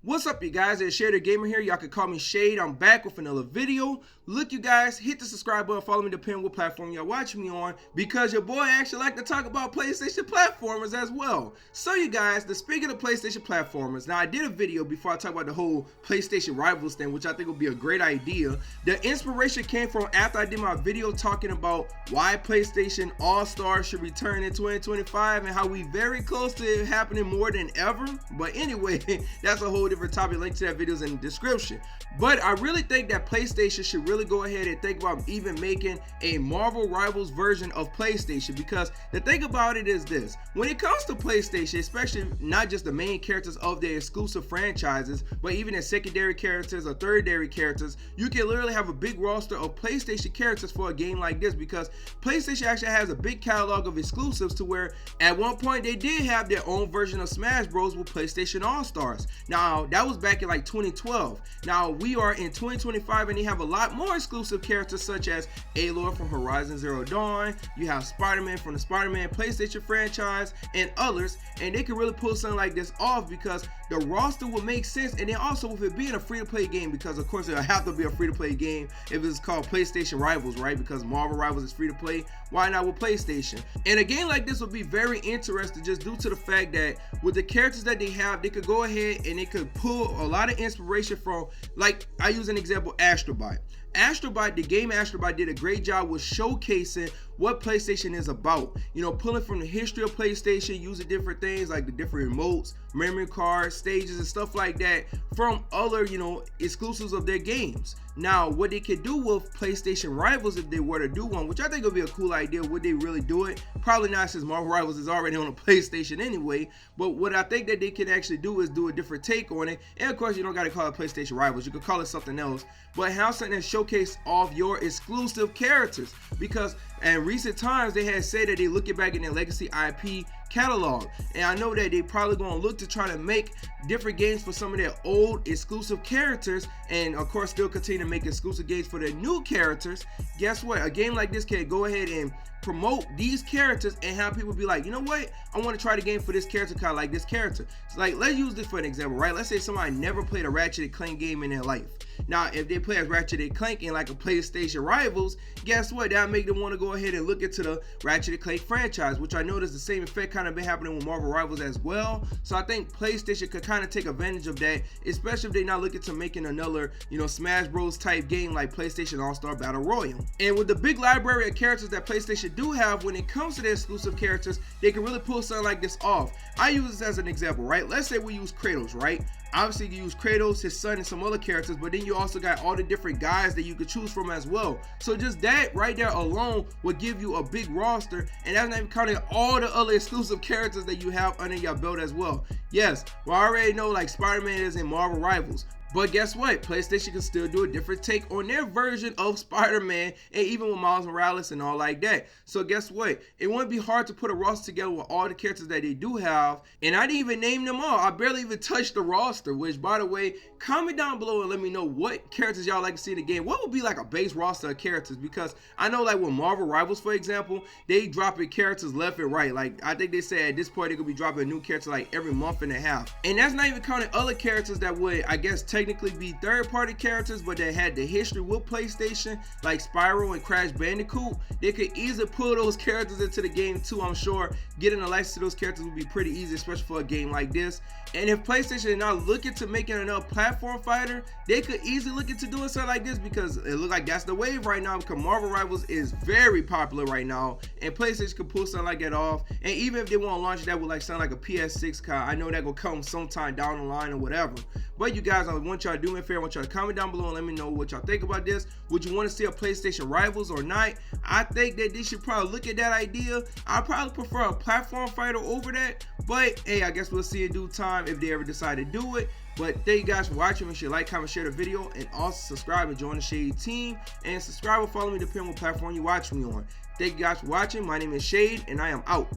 What's up, you guys? It's Shade Gamer here. Y'all can call me Shade. I'm back with another video. Look, you guys, hit the subscribe button, follow me depending on what platform y'all watching me on, because your boy actually like to talk about PlayStation platformers as well. So you guys, speaking of PlayStation platformers, now I did a video before I talk about the whole PlayStation Rivals thing, which I think would be a great idea. The inspiration came from after I did my video talking about why PlayStation All-Stars should return in 2025 and how we very close to it happening more than ever. But anyway, that's a whole different topic. Link to that video is in the description. But I really think that PlayStation should really go ahead and think about even making a Marvel Rivals version of PlayStation, because the thing about it is this: when it comes to PlayStation, especially not just the main characters of their exclusive franchises, but even their secondary characters or tertiary characters, you can literally have a big roster of PlayStation characters for a game like this, because PlayStation actually has a big catalog of exclusives, to where at one point they did have their own version of Smash Bros with PlayStation All-Stars. Now that was back in like 2012. Now we are in 2025 and they have a lot more exclusive characters, such as Aloy from Horizon Zero Dawn, you have Spiderman from the Spider-Man PlayStation franchise, and others. And they can really pull something like this off because the roster will make sense, and then also with it being a free-to-play game, because of course it'll have to be a free-to-play game if it's called PlayStation Rivals, right? Because Marvel Rivals is free-to-play, why not with PlayStation? And a game like this would be very interesting just due to the fact that with the characters that they have, they could go ahead and they could pull a lot of inspiration from, like, I use an example, Astrobot. The game Astrobot did a great job with showcasing what PlayStation is about. You know, pulling from the history of PlayStation, using different things like the different remotes, memory cards, stages, and stuff like that from other, you know, exclusives of their games. Now, what they could do with PlayStation Rivals, if they were to do one, which I think would be a cool idea, would they really do it? Probably not, since Marvel Rivals is already on a PlayStation anyway. But what I think that they can actually do is do a different take on it. And of course, you don't got to call it PlayStation Rivals. You could call it something else. But have something that showcase off your exclusive characters. Because in recent times, they had said that they looking back in their legacy IP catalog, and I know that they probably gonna look to try to make different games for some of their old exclusive characters, and of course still continue to make exclusive games for their new characters. Guess what? A game like this can go ahead and promote these characters and have people be like, you know what, I want to try the game for this character, kind of like this character. So like, let's use this for an example, right? Let's say somebody never played a Ratchet & Clank game in their life. Now if they play as Ratchet & Clank in like a PlayStation Rivals, guess what, that make them want to go ahead and look into the Ratchet & Clank franchise, which I noticed the same effect kind of been happening with Marvel Rivals as well. So I think PlayStation could kind of take advantage of that, especially if they're not looking to making another, you know, Smash Bros type game like PlayStation All-Star Battle Royale. And with the big library of characters that PlayStation do have, when it comes to their exclusive characters, they can really pull something like this off. I use this as an example, right? Let's say we use Kratos, right? Obviously you use Kratos, his son, and some other characters, but then you also got all the different guys that you could choose from as well. So just that right there alone would give you a big roster, and that's not even counting all the other exclusive characters that you have under your belt as well. Yes, well, I already know like Spider-Man is in Marvel Rivals, but guess what? PlayStation can still do a different take on their version of Spider-Man, and even with Miles Morales and all like that. So guess what? It wouldn't be hard to put a roster together with all the characters that they do have. And I didn't even name them all. I barely even touched the roster, which, by the way, comment down below and let me know what characters y'all like to see in the game. What would be like a base roster of characters? Because I know like with Marvel Rivals, for example, they dropping characters left and right. Like I think they said at this point they could be dropping a new character like every month and a half. And that's not even counting other characters that would, I guess, technically be third-party characters, but they had the history with PlayStation, like Spyro and Crash Bandicoot. They could easily pull those characters into the game too. I'm sure getting a license to those characters would be pretty easy, especially for a game like this. And if PlayStation is not looking to making another platform fighter, they could easily look into doing something like this, because it looks like that's the wave right now, because Marvel Rivals is very popular right now, and PlayStation could pull something like that off. And even if they want to launch that with like something like a PS6 car, I know that will come sometime down the line or whatever. But you guys, I want y'all to do me a favor. I want y'all to comment down below and let me know what y'all think about this. Would you want to see a PlayStation Rivals or not? I think that they should probably look at that idea. I probably prefer a platform fighter over that, but hey, I guess we'll see in due time if they ever decide to do it. But thank you guys for watching. Make sure you like, comment, share the video, and also subscribe and join the Shade team. And subscribe or follow me depending on what platform you watch me on. Thank you guys for watching. My name is Shade, and I am out.